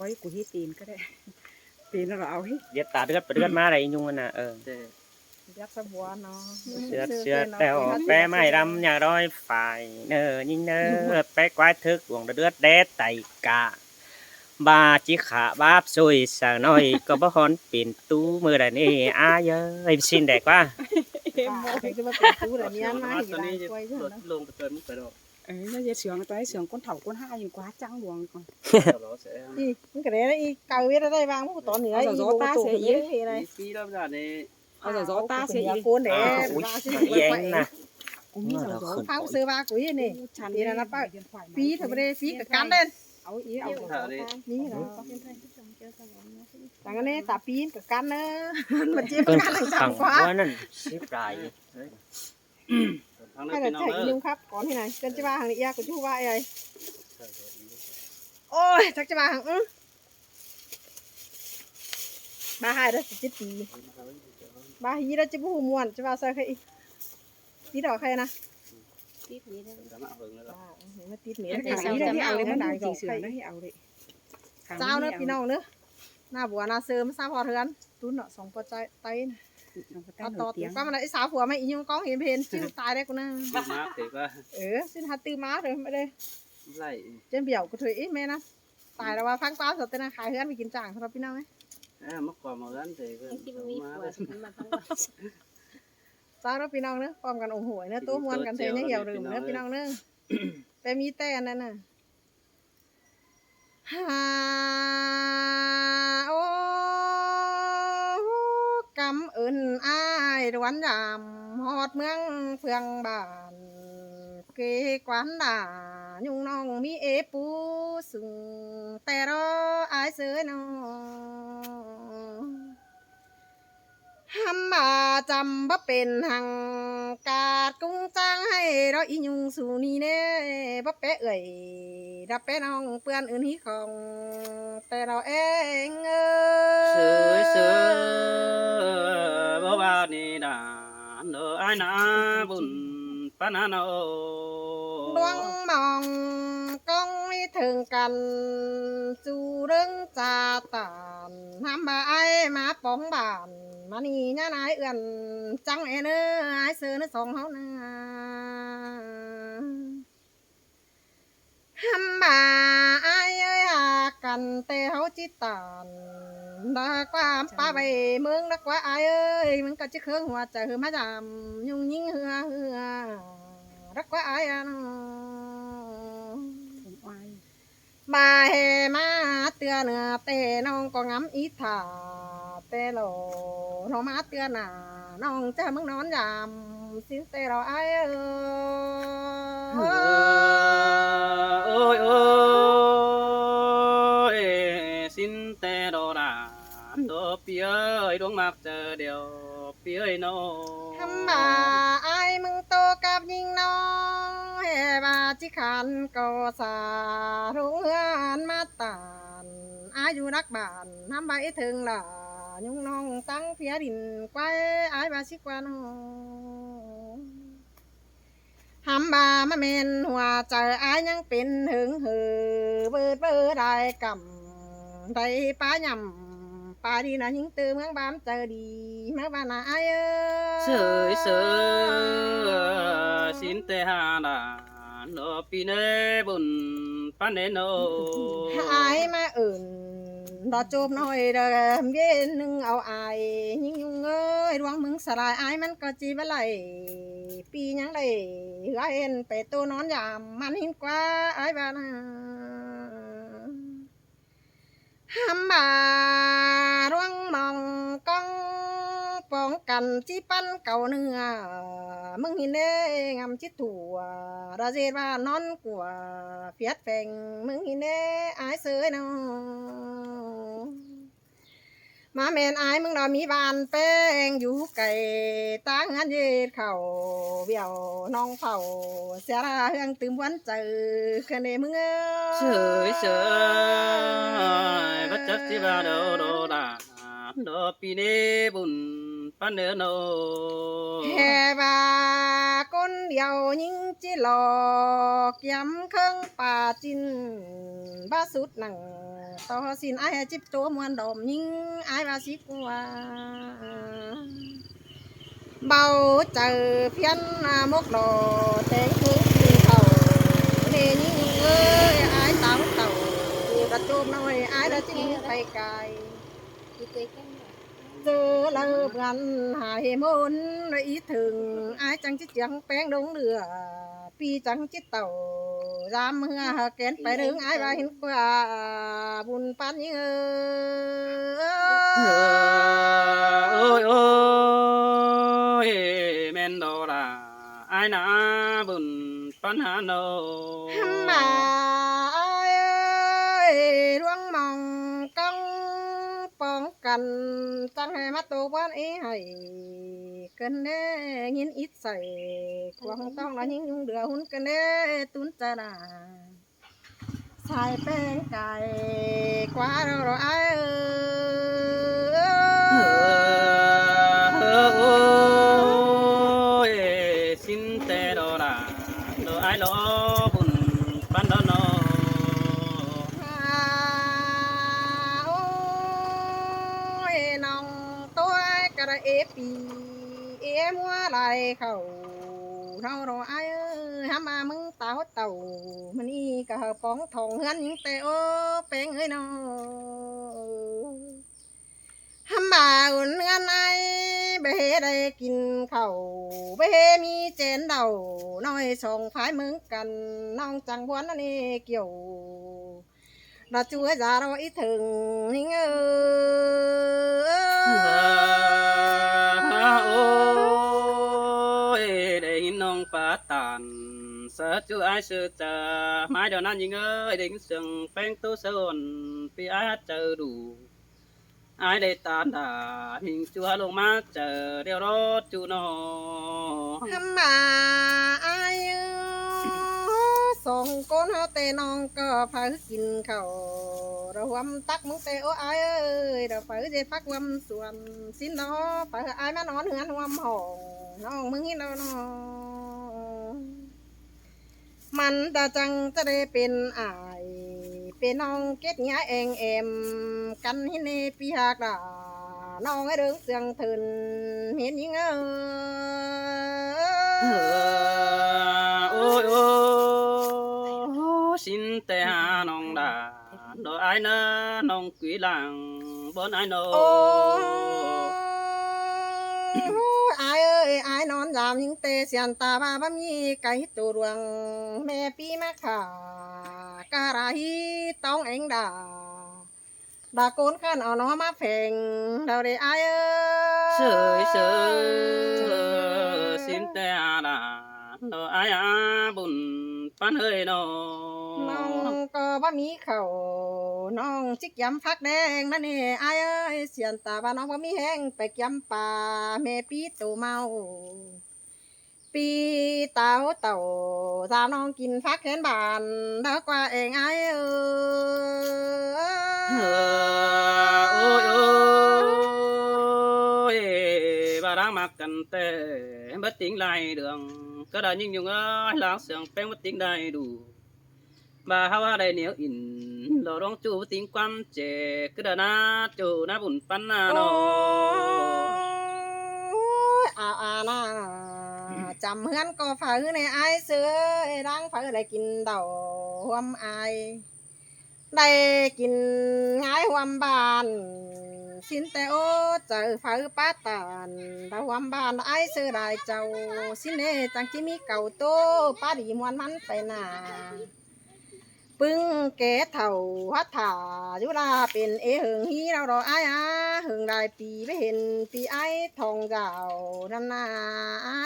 coi của hi tiền cái đấy tiền nó bảo hi เดือดตาเดือดไปเดือดมาอะไรยุ่งมันน่ะdắt sa bùa nó เชือดเชือดแล้วแปะไม้ดำอย่าร้อยฝ่ายเนอยิงเนอแปะควายทึกวงเดือดแดดไตกะบาจิขาบาบซุยสะน้อยก็บ่ฮอนเป็นตู้มือใดนี่อาเอ้ยสิ้นแดกว่า cái mà tiền cũ là miên mà thì là quay chứ nó ลงไปเติมไปดอก nó giờ sướng tới sướng con thầu con hai nhìn quá trắng buồn còn เราเสีย อีมันก็ได้อีเกาเวทได้บางมันตอนเหนืออีโบตัวเยอะทีไร ปีแล้วจ้ะนี่ เอาgiờ gió ta sẽ ยา đi โกนเด้บาสิ แยงนะ cũng như giờ gió ข้าวซื้อบากุยนี่ chăn ทีนั้นป้าปีเถอะบ่ได้ปีกับกันเด่น áo ý áo ถ้าได้ นี่เหรอแต่กันนี่ตาปีนกับกันเนอะมันเจ็บ เพิ่น กันหลัง ขั จั ง งกว่า ว่านั่นสิบราย ทางนั้ ให้ น แต่ พี่น้อง แท็ก เด้อ ยุ่งครับก่อนที่ไหนเกินจะว่าหังนี่ยากูชูว่าไอ้โอ้ยจักจะว่าหังบาหายได้สิบปีบาฮีได้จะบูม่วนจะว่าใส่ใครอีกตีดอกใครนะ สามารถเบิ่งแล้ว มาติดเหนีย cái ขาย áo ได้ đấy ที่ áo เอา đấy มัน nó ดัง đang จ chỉ อก sửa ใคร nó áo đấy เจ้าเนอะพี่น้องเนอะหน้าบัวหน้าเสริมซาพอเทือนตุ้นเนาะสองปอใจไตนะเอาต่อตัวก็มันไอ้สาวผัวไม่อีกก้องเห็นเพนชื่อตายได้กูนะ มาถือว่า xin hạt tư má rồi mới đây ไล่ trên biểu của thủy ít mẹ nó tài là phăng báo rồi tên là khai hơn vì kiến chẳng thôi biết đâu ấy เมื่อก่อนมากันถือว่า sao đó biết đâu nữa còn cần ủng hộ nữa tôi muốn cần thấy nhớ hiểu được nữa biết đâu nữa bé mi tên này nè ha ô cảm ơn ai đoán giảm hot mương phường bản kê quán đà nhung nong mi ế pu sừng tè đó ai sới nó hăm bà chăm bắp bền hàng cà cung trang hay đó y nhung su ni nè bắp bé ơi đắp bé nong pươn ơn hí không tè đó em เสือ ơi เสือบ่ว่านี่ด่าเด้อไอ้นาบุญปานาโน đoan mong con đi thường cần chu đứng trà tàn ham bà ai má bóng bản mà nì nhá nái ươn trắng em nữa ai sơ nó sống hấu nè ham bà ai ơi à cần tê hấu chi tàn đã qua ba bề mương đã qua ai ơi mương có chiếc hương hoa trời hương má giảm nhung nhinh hưa hưa rất quá ai à bà hè má tưa nè tê nong có ngắm ít thả tê lồ nó má tưa nè nong cha mương nón giảm xin tê rồi ai ơi โอ้ยโอ้ยสินแต่ดอดาดอเปียยดวงมักเจอเดียวเปียยโน thăm bà ai mừng tô cặp nhìn nó hè bà chỉ khăn cầu xà rung hương mát tàn ai du đắc bản thăm bà ít thường là nhung nong tăng phía đình quay ai bà xí qua nó hăm bà mà men hòa trời ai nhangเป็นหึงหือเบิดเบิดได้กำได้ป้าย่ำป้าดีนะยิงตือเมืองบ้านเจอดีเมื่อบ้านนายเอ้ เสยเสยสินแต่หาดาดอปีเนบุญปานเนโน ai mà อื่นดอจูบน้อยเด้อเย็นนึงเอาอายยิงยุงเอ้ยดวงมึงสลายอายมันก็จีบไหลปียังได้เหือเห็นไปตัวนอนยามมันหินกว่าอายบ้านห้ำบ่าดวงมองกองป้องกันจีปันเก่าเนื้อมึงหินเด้งำจิตถั่วดาเจว่านอนกลัวเฟียดแฝงมึงหินเด้อายเสยน้องมาแม่นอายมึงดอมีบานแป้งอยู่ไก่ตั้งอันเย็ดเข่าเบี่ยวน้องเผาเสียราเฮืองตื่มวันเจอคืนเดมึงเอ้ เสยเสยบัจจสิบาโดโดดาดอปีเนบุญปานเนโน แห่บาโก คนเดียวยิ่งจิหลอกย้ำเครื่องป่าจินบ้าสุดหนังต่อสินไอ้จิบโจมวนดอมยิ่งไอ้บาสิกว่าเบาเจอเพี้ยนมกดอแตงคือเขาเนยิ่งเอ้ยไอ้เต่ากระโจมน้อยไอ้ละจิไปไกลเจอแล้วเพื่อนหายมนอีถึงไอ้จังจิจังแป้งดงเดือปีจังจิตเต่ารามเมื่อแกนไปถึงไอ้บาเห็นกว่าบุญปันยิ่งโอ้ยโอ้ยแม่นดอล่ะไอ้นาบุญปัญหาโน ฮัมมาเอ้ยดวงมองกังป้องกันจังให้มาตัวบ้านเอ้ให้เกินเด้ยินอิดใส่ควงต้องละยิ่งยุ่งเดือหุ่นกันเด้ตุนจะนาใส่แป้งไก่กว่าเราไอ้โอ้ยสินแต่ดอล่ะดอไอ้ลอบุญปันดอนโน โอ้ยน้องตัวกระเอปีเอมัวไหลเขาเรารอไอ้ห้ามามึงเต่ามันนี่กะป้องทองเฮือนยิงแต่โอ้เป็งเอ้ยน้องห้ามาอุ่นเงินไอ้เบได้กินข้าวเบมีเจนเดาน้อยส่งพายมึงกันน้องจังบวนนั่นนี่เกี่ยวเราช่วยจะเราอีถึงหิงโอ้ยได้ยินน้องปาตานเสือจูไอเสือจะไม้เดี๋ยวนั้นยิงเอ้ยได้ยินเสียงแป้งตู้เสือนปีไอเจอดูไอได้ตาดาหิงจัวลงมาเจอเดี๋ยวรถจูนอ ทำมาไอ้ส่งก้นเฮาเตน้องก็พากินข้าวเราหวำตักมึงเตโอ้ไอ้เอ้ยเราไปเจ็ดพักหวำส่วนสินน้อไปไอ้แม่นอนเหือนหวำห้องน้องมึงฮิโนน้องมันจะจังจะได้เป็นอายเป็นน้องเก็ดเงี้ยเองเอ็มกันฮินเนปีหากดาน้องไอ้เรื่องเสียงถึนเห็นยิงโอ้ยโอ้สินแต่หาน้องดาดอไอเนอน้องกุยหลังบนไอโน โอ้ไอ้เอ้ยไอ้นอนยามยิงเตะเสียนตาบ้าบ้ามีไก่ตัวรวงแม่ปีแม่ขาการาฮีต้องเอ็งด่าโกนขันเอาน้อมาแฝงเราได้ไอ้เอ้ย เสยสินแต่หาดาดอไออาบุญปันเฮยโน น้องก็บ้ามีเขาน้องจิกยำพักแดงนั่นนี่ไอ้เอ้ยเสียนตาบ้าน้องบ้ามีแห้งไปยำป่าแม่ปีตัวเมาปีเต่าสาวน้องกินฟักแขนบานเด้อกว่าเองไอ้เอ้โอ้ยโอ้ยบารังมักกันเตะบัดติ้งลายเดืองก็ได้ยิ่งยุงเอ้ยหลังเสียงแป้งบัดติ้งได้ดูบาฮาวาได้เหนียวอินเราร้องจูบัดติ้งความเจก็ได้นะจูนะบุญปันนาโน อานาจำเฮือนก็ฝือในไอ้เสือรังฝือได้กินเต่าหวมไอได้กินง่ายหวมบานสินแต่โอเจอฝือป้าตานดาหวมบานไอ้เสือได้เจ้าสินเนจังจิมีเก่าโตป้าดีมวนมันไปหนาปึ้งเกศเท่าฮัดถายุลาเป็นเอหึงฮีเรารอไอ้หึงได้ปีไม่เห็นปีไอ้ทองเจ้านำนาไอ้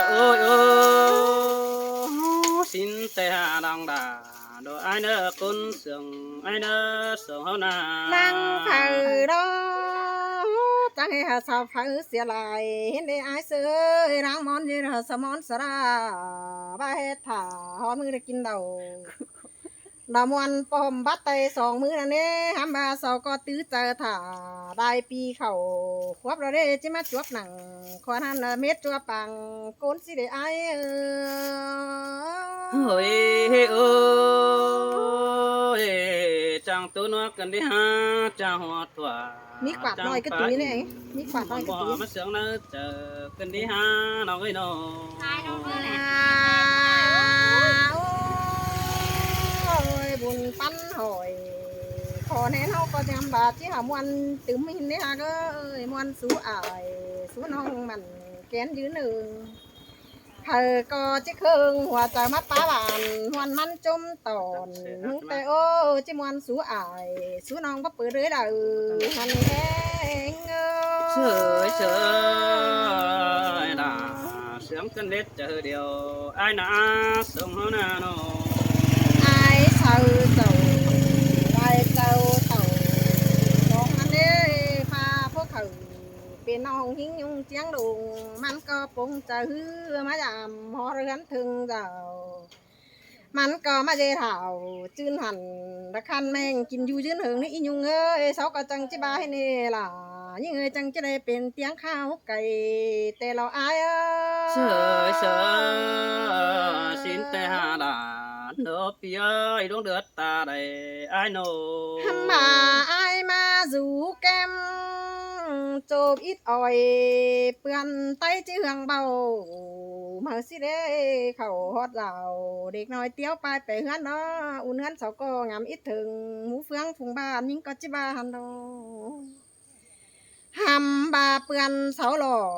โอ้ยโอ้สินแต่หาดังดาโดไอเนอคนเสียงไอเนอเสียงเฮานา นั่งเผาดอจังให้หาสาวเผาเสียลายเห็นได้ไอ้เสือรังมอนยืนหาสมอนสระบาเฮ็ดถาหอมือได้กินเดา ดามวนปอมบัดไตสองมือนั่นเด้หำบาเสาก็ตื้อเจอถ่าได้ปีเข่าควบเราได้จิมาจวบหนังขวานันเม็ดจัวปังโกนสิได้ไอเฮ้ยโอ้ยจังตัวนัวกันดิฮะจังหัวตัว มีกวาดน้อยก็ตุ้ยนี่เองมีกวาดน้อยก็ บ่ ตุ้ย มาเสียงนะเจอกันดิฮะน้องเอ้ยน้อง โอ้ยบุญปั้นหอยขอแน่เฮาก็จำบาดที่หามวนตึมหินนี่ฮะก็เอ้ยมวนสู้อายสู้น้องมันแกนยืนหนึ่งเธอก็จิเคืองหัวใจมาป้าบานหวนมันจมตอนแต่โอ้จิมวนสู้อายสู้น้องบ่เปิดเลยล่ะมันแห้งเฉยเฉยน่ะเสียงกันเด็ดเจอเดียวไอ้น่ะส่งเฮาน่ะน้อง ai sầu sầu ai sầu sầu con anh đi pha phố khử bên non hiến nhung chén đùn man có bông chờ hư má làm họ gắn thương giàu man có má dê thảo chưn hẳn đã khăn menกินอยู่ยืนหึงนี่nhung ơi sáu có chẳng chỉ ba hay nè là những người chẳng chỉ đâyเป็นtiếng khao cày tê lo ai ơi เฉยเฉยสินแต่หาดาเด้อพี่เอ้ยดวงเดือดตาได้ไอ้โน mà ai mà rủ kem chộp ít ỏi bươn tay chứ hương bầu mà xí đế khẩu hót rào địch nói tiếu pai bể hươn đó un hươn sáu cô ngắm ít thường mũ phương phùng ba nhưng có chứ ba hẳn đâu hàm ba bươn sáu lò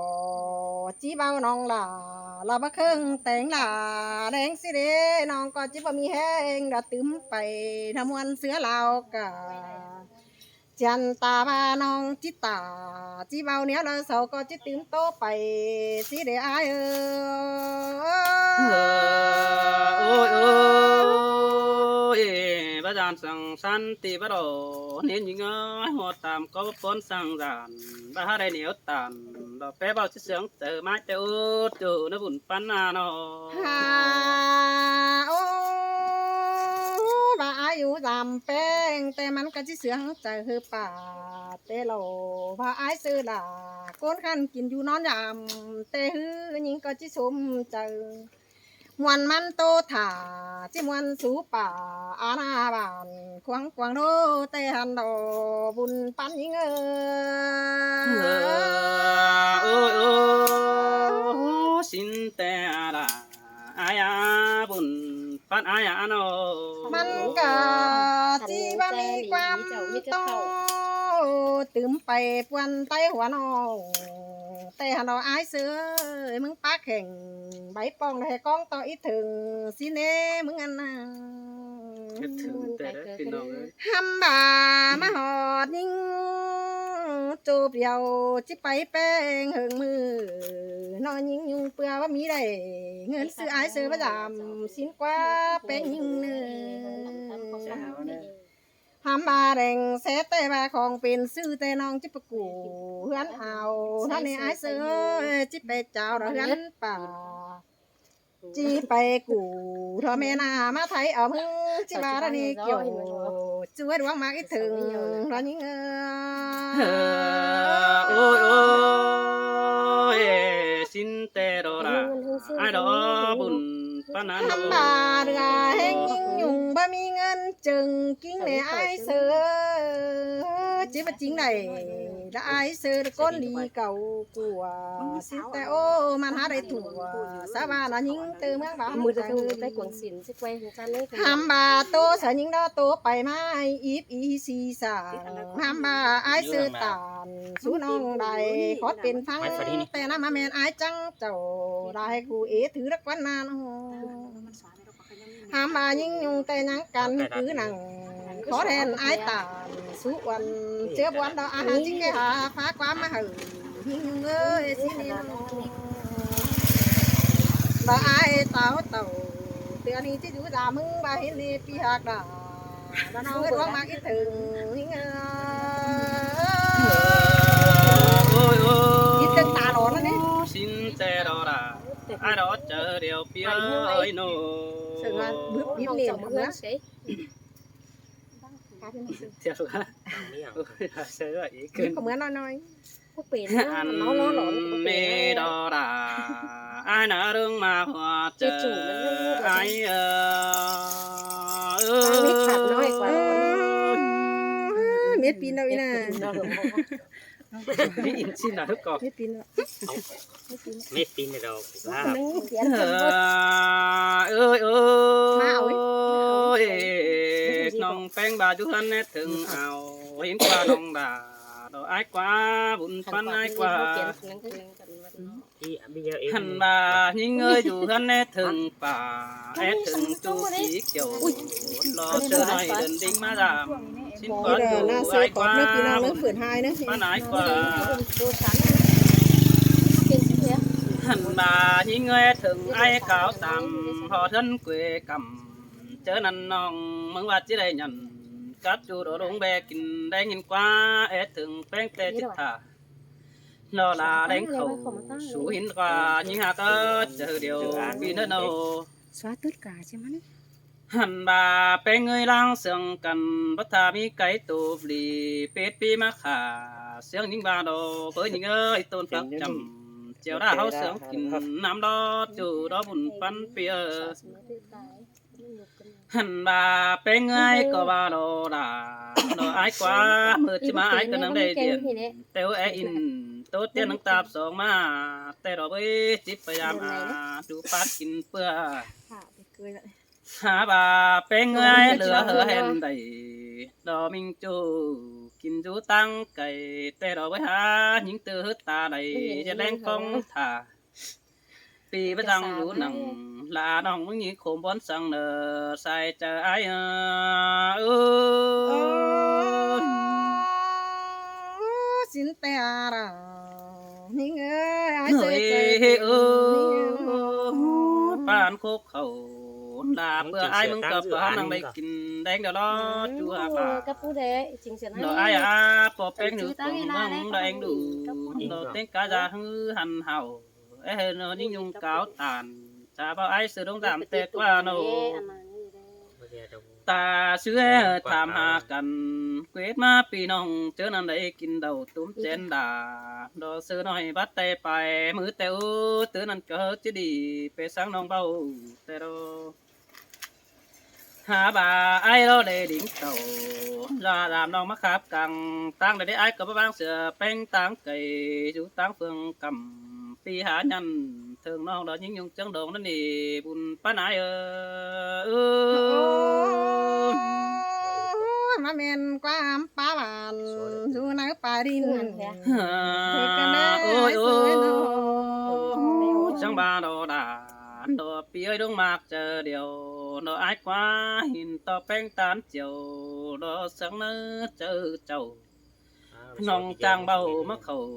chỉ bao nong là bác hương tên là đen xí đế nong có chứ ba mi hên đã tướm bày tham quan sữa lao cả chân ta ba nong chỉ tả chỉ bao néo là sáu có chứ tướm tô bày xí đế ai ôi ôi bà giàn sang san tì bà đồ nên những ơi hoa tạm có bốn sang giàn bà hát đây nếu tàn bà bé bao chiếc sướng chờ mãi chờ út chờ nó buồn pan à nó ha ô bà ai u làm bengแต่มันก็สิเสืองใจคือป่าแต่โลว่าอ้ายซื้อล่ะก้นขันกินอยู่นอนยามแต่ฮือยิงก็สิสมใจมวนมันโตถ่าจิมวนสู่ป่าอาณาบานควงควงโดแต่หันดอบุญปันยิงôi ôi xin tè là ai à buồn pan ai à nó มันก็จีบ่มีความโตตื่มไปปวนไตหัวน้องแต่หันเอาอ้ายเสือมึงปากแข่งใบปองได้กองต่ออีถึงสิเน่มึงอันน่ะ คิดถึงแต่พี่น้องเอ้ย หำบ่ามาหอดนิ่งจูบเดียวจิไปแป้งหึงมือนอนยิงยุงเปื่อว่ามีได้เงินซื้ออ้ายซื้อประจำสินกว่าแป้งยิงเนื้อหำบ่าแดงเสแต่บ่าของเป็นซื้อแต่น้องจิประกูเฮือนเอาท่านในอ้ายซื้อจิไปเจ้าเราเฮือนป่าจีไปกูทอแม่นามาไทยเอามึงจิบาระนี่เกี่ยวช่วยดวงมากอีถึงร้อนยิงôi ôi xin tè đồ là ai đó buồn pan à ทำบาเรือแห้งยิงยุงบ่มีเงินจึงกิ้งในไอเสือจิบจริงไหนละไอเสือก้นดีเก่ากลัวสิแต่โอ้มันหาได้ถั่วสาบานยิงตือเมืองบ้าน มือจะคือไปกวงสินสิแกวงจันเลย หำบาโตสายิงดอโตไปไม้อีฟอีซีสางหำบาไอซื้อตานสู้น้องใดขอเป็นฟังแต่น้ำมาแมนไอจังเจ้าได้กูเอถือรักวันนานหำบายิงยุงแต่ยังกันคือหนังขอแทนไอตานสู้วันเชื้อบวันดอกอาหารจริงแกหาฟ้าความมาหึงยิงยุงเอ้ยสิเนี่ยบ่ไอเต่าเต่าเตือนนี้ที่อยู่ด่ามึงบ่เห็นนี่พี่หักด่าบ่น้องเอ้ยร้องมาคิดถึงยิงôi ôi คิดถึงตาหลอนแล้วนี่ xin tè đồ là ai đó chờ điều phía ơi nô สึงว่าบึ้บยิ้มเหลี่ยมมึงนะ พาที่มาซื้อ เที่ยวฮะ ไม่อยาก โอ้ยเสืออีก กิ ขึ้ น น ก็เหมือนน้อย พวกเป็น อัน น้องร้อนหลอน นี้ดอดาai nở đường mà hòa chờ aiๆเม็ดปีนเอาอีน่ะ นี่อินชินนะทุกคน เม็ดปีนเอา ไม่ปีนในเราว่า นึงเสีย เอ้ยเอ้ยน้องแป้งบาจุฮันเนถึงเอาเห็นกว่าน้องดาดอกไอ้กว่าบุญฟันไอ้กว่า ที่ไม่เยอะเอง หันบายิ่งเอ้ยอยู่ฮันเนถึงป่าแอดถึงจูสีเขียวรอเจอหน่อยเดินดิ้งมาดามชิ้นก่อนอยู่ หน้าซื้ ไอ้ อก กอ ว่า ดเนื้อปีนเอาเนื้อฝืนหายเนื้อ มาไหนกว่า ดูฉันเป็นเสีย หันมายิ่งเอ้ยถึงไอ้ขาวตำพอท่านเกวกำเจอนั่นน้องมึงว่าจะได้ยันกับจูโดลงแบกินได้ยินกว่าเอ็ดถึงแป้งเตจิตตานอลาแดงเขาสูหินกว่ายิ่งหาก็เจอเดียวปีนโน xóa tất cả chứ mắt หันบาเป็นเงยล่างเสียงกันพัฒมีไก่ตูบลีเป็ดปีมาขาเสียงยิงบาโดเปิดยิงเอ้ยต้นฟักจำเจียวได้เขาเสียงกินน้ำดอจูดอบุญปันเปียหันบาเป็นเงยก็บาโดดาโดไอ้กว่าเมื่อที่มาไอ้ก็นังได้เดียนแต่ว่าไอ้อินโตเตียนนังตาบสองมาแต่เราไปจิบพยายามดูปัดกินเปื่อ ค่ะไปเกยละ หาบาเป็นไงเหลือเหอเห็นได้ดอมิงจูกินจูตั้งไก่แต่ดอกไว้หาหญิงตือตาใดจะแรงกองถ่าปีประจังรู้หนังลาน้องมึงยี่โคมบอนสังเนอใส่เจอไอ้สินแต่เรานี่เอ้ยไอ้ เฮ้ เสีย ย ใจ ปานโคกเขาลาเพื่อไอ้มึงกับปานนังได้กินแดงเดี๋ยวรอจัวป่า các phú đế chỉnh sửa nó ai bỏ bén nữ cùng mong là anh đủ nó tên cá già hư hằn hảo ấy nó những nhung cáo tàn chả bao ai sự đông giảm tệ qua nó ta xưa tham hà cần quyết ma pi nong chớ nằm đây kinh đầu túm chén đà đó xưa nói bắt tay phải mưa teo tứ nằm cỡ chứ đi về sáng nong bao tê đâu hả bà ai đó để đỉnh tàu ra làm non mắc khắp càng tăng để ai có băng sửa bánh tăng cày chú tăng phương cầm phi hạ nhân thường non đó những nhung chân đồn nó nì bùn bán aiมาเมนกว่าป้าบานอยู่ในป่าดิน ôi ôi chẳng ba đồ đà đồ bia đông mạc chờ điều đồ ai quá hình to beng tán chiều đồ sáng nơ chờ chầu nòng trang bầu mắc khẩu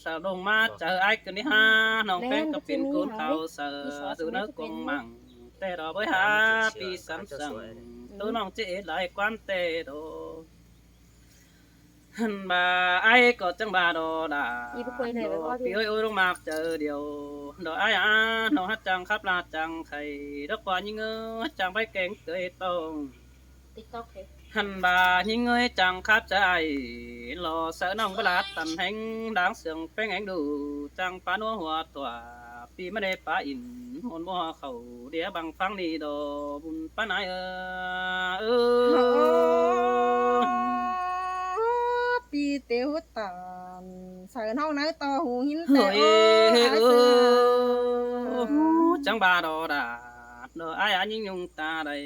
sao đông ma chờ ai cần đi ha nòng beng cặp pin cuốn khẩu sợ từ nước cùng măng tê đồ với ha pi sẵn sàng tôi nòng chế lại quan tê đồ hân bà ai có chẳng bà đồ đà đồ pi ơi ôi đông mạc chờ điều đồ ai nó hát chẳng khắp là chẳng khay đất qua những ngơ chẳng bay kén cười tông tiktok thế hân bà những người chẳng khắp trái lo sợ nông với lát tầm hành đáng sương phèn ánh đủ chẳng phá núa hòa tỏa pi mà để phá in hồn mua khẩu đĩa bằng phăng đi đồ bùn phá naiปีเตียวตานใส่เฮาไหนต่อหูหินแต่ chẳng bà đồ đà đồ ai những nhung ta đây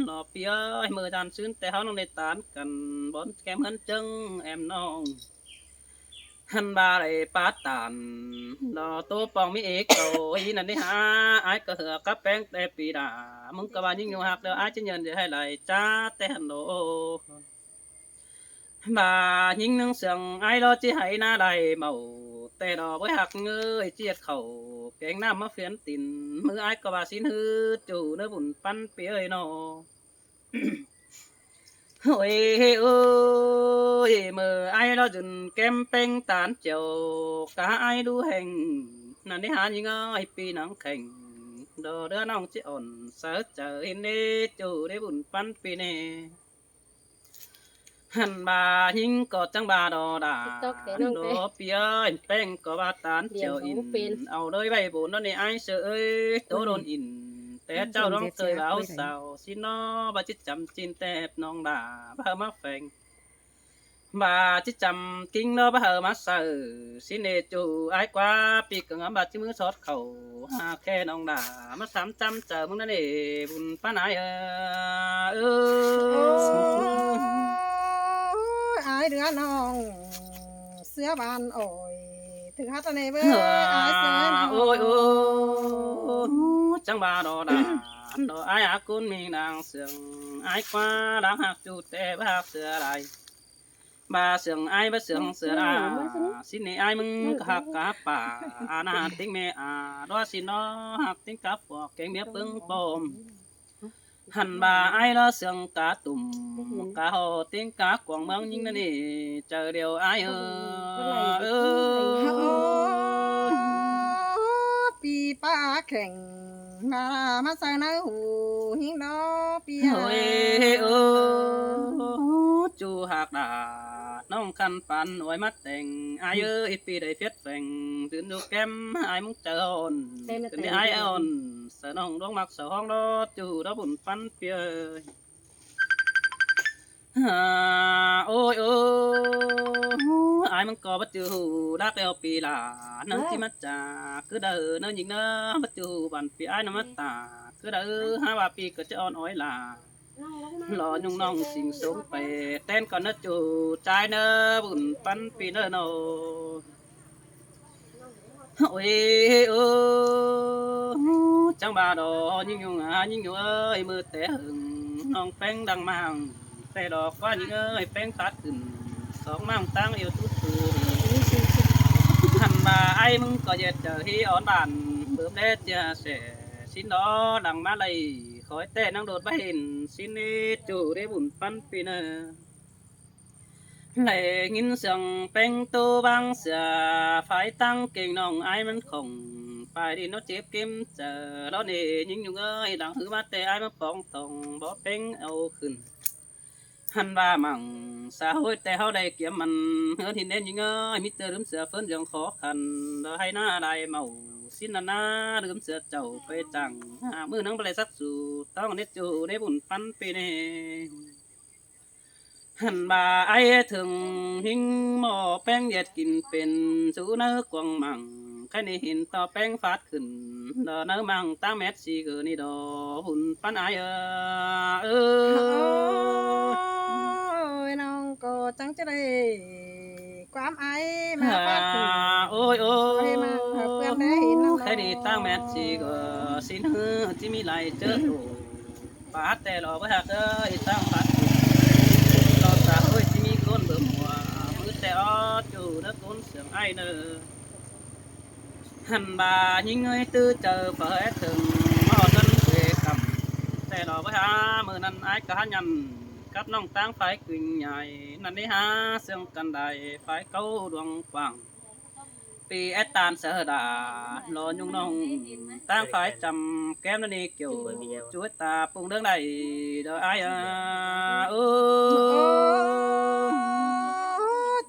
lo pi ơi mưa đàn xuyênแต่เขาน้องได้ตานกันบอนแก้มหันจังแอมน้องหันบาได้ปาตานดอตัวปองมีเอกโตอีนั่นได้หาไอ้ก็เหือกับแป้งแต่ปีดามึงก็ว่ายิ่งอยู่หักแล้วไอ้จะเงินจะให้ไหลจ้าแต่หันโลbà nhìn nương sương ai lo chỉ hay na đầy màu tê đỏ với hạt ngơi chiết khẩu kén nam mà phiến tin mưa ai có bà xin hư chủ nơi bùn pan phía nó ôi ôi mờ ai lo dừng kem peng tán chiều cả ai đu hành nàn đi há những ai pi nắng khảnh đồ đứa nong chỉ ổn sợ chờ in đi chủ để bùn pan pi nè Hàn bà hình có chẳng bà đò đà đò bia ơi bèn có bà tán chiều in ao đôi bay bốn nó này ai sợ ơi tố đồn in té trao rong trời báo sao xin nó bà chích chăm chín tép non đà bà mắc phèn bà chích chăm kinh nó bà mắc sợ xin nề chủ ai quá bị cường ấm bà chích mưa xót khẩu khe non đà mất 300 chờ mừng nó này buồn phá nái ai đứa non xưa bàn ổi thử hát này với ai xưa ôi ôi chẳng bà đò đà đò ai cún mình đang sương ai qua đang hạt chút tê bác sửa lại bà sương ai bà sương sửa ra xin này ai mừng hạt cá bà na tiếng mẹ đó xin nó hạt tiếng cá phò kén miếng bưng bom hẳn bà ai đó sương cá tùm cá hồ tiếng cá quảng măng nhưng này chờ điều ai pi pa khen mà sao nó hù hiến đó pi chú hạc đà nông khăn phản ôi mắt tình ai ơi pi đầy phiết phèn tuyến du kem ai muốn chờ hồn tuyến đi ai hồn sợ nông đuông mặc sợ hoang đó chú đó buồn phán pi ơi ôi ai muốn có bất chu đáp eo pi là nâng chi mắt trà cứ đợi nó nhìn nó bất chu bàn pi ai nó mắt tà cứ đợi hai bà pi cứ cho nói là lò nhung nong xinh sống bè tên còn nó chủ trai nó buồn phán pi nó nô ôi chẳng bà đồ nhưng nhung ơi mưa té hừng nong phèn đang mang té đỏ qua những ơi phèn tát từng sóng mang tăng yêu tút tù hẳn bà ai mừng có dệt chờ hi ón bàn bướm đét chia sẻ xin đó đằng má lầy khói té năng đột bay hình xin đi chủ để buồn phán pi nơ lệ nghìn sương phèn tô băng xà phải tăng kinh nong ai mình không phải đi nó chép kiếm chờ đó nè nhưng nhung ơi đang hư mắt té ai mà bóng tòng bỏ phèn âu khẩn hắn ba mằng xã hội té hao đầy kiếm mình hơn thì nên những ơi mít tơ đấm sữa phơn dòng khó khăn đó hay na đại màu xin là na đấm sữa chầu phê chẳng mưa nắng bay sắc dù tao nét chủ để buồn phán pê nè hắn bà ai thường hình mò bèn dệt kínเป็นsố nơ quăng mằng cái này hình to bèn phát khẩn đó nơ mằng 8 mét xì gờ ni đó buồn phán aiน้องก็จังจะได้ความไอมาฟาดถึง ôi ôi mà hợp quen đấy thì nó cái đi tăng mét gì có xin hư chỉ mi lại chớ đủ phát tè lò với hạt ơi tăng phát lò xã ơi chỉ mi con bướm mùa mưa tè ó chủ đất con sương ai nơ hẳn bà nhìn người tư chờ phải từng mò tân về cầm tè lò với ha mưa năn ai cả nhằn cắp nong tang phải quỳnh nhảy năn đi ha xương cần đài phải câu đoàng quảng pi ét tan sợ đà lo nhung nong tang phải chầm kem nó đi kiểu chuối ta bùng đứng này đợi ai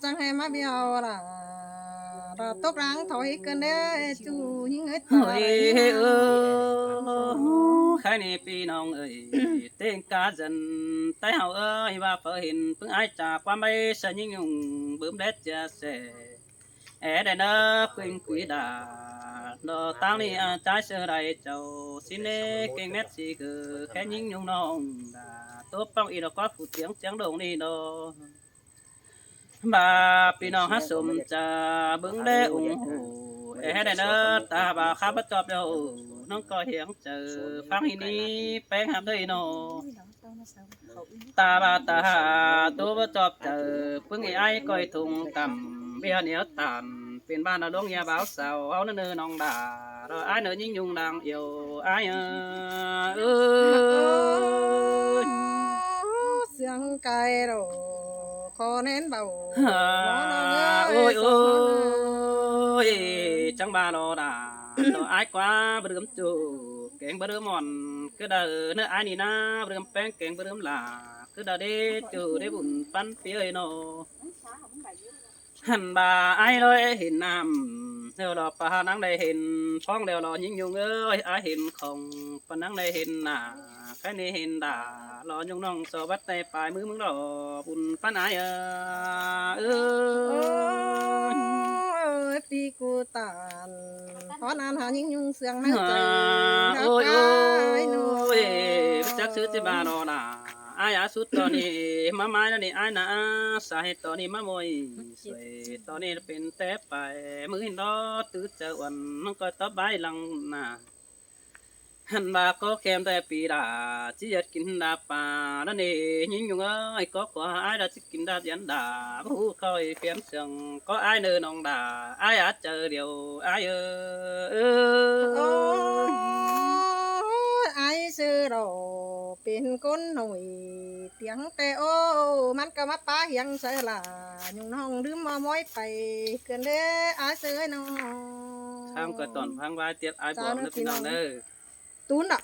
chẳng hay mà biểu là tốt ráng thôi cơn đấy chú những người khai này pi nong ơi tên cá dần tay hậu ơi và phở hình phương ai trả qua mấy sợ những nhung bướm đét chia sẻ để nó quên quý đà nó tao đi trái sơ đầy chầu xin đi kinh nét gì cứ khẽ những nhung nong tốt bao ý nó có phụ tiếng đồng đi đó bà pi nong hát sum cha bưng đế ủng hộ để nó ta bà khá bất chợt đâu nó có hiển chờ phang hi ni bén hàm đây nó ta bà ta tô bất chợt chờ phương nghĩ ai coi thùng cầm bia nhớ tàn phiền ban nào đón nhà báo sao áo nó nơ nong đà rồi ai nỡ những nhung đang yêu ai sương cay rồi khó nên bầu ôi ôi chẳng ba lo đà nó ai quá bữa đêm chủ kẹn bữa đêm mòn cứ đợi nữa ai đi na bữa đêm bén kẹn bữa đêm là cứ đã đi trừ để bùn bắn phía nó hẳn bà ai ơi hình nam theo đó bà nắng đây hình phong đều lo những nhung ơi ai hình không bà nắng đây hình nà cái này hình đà lo nhung nong so bắt tay phải mướn mướn đó bùn bắn ai ơi phi cô tàn khó nan hà những nhung sương nắng trời ôi ôi ôi chắc chứ chứ bà nó nà ai á suốtตอนนี้มาไม้นั่นนี่ไอ้นะสาเหตุตอนนี้มามวยสวยตอนนี้เป็นแต่ไปมือหินดอตื้อเจอวันมันก็ตบใบลังน่ะหันบาก็แคมแต่ปีดาจีอยากกินดาป่านั่นนี่ยิ่งยุงเอ้ยก็กว่าไอ้ดาจิกินดายันดาผู้คอยเปลี่ยนเสียงก็ไอ้เนินน้องดาไอ้อาจเจอเดียวไอ้โอ้ไอ้ซื้อดอกเป็นคนหนุ่ยเตียงแต่โอ้มันก็มาป้าเฮียงเสลายุงน้องลืมมาม้อยไปเกินเด้ไอ้ซื้อน้อง ทางก็ตอนพังไว้เตียดไอ้บอกนึกพี่น้องเด้อ ตูนอ่ะ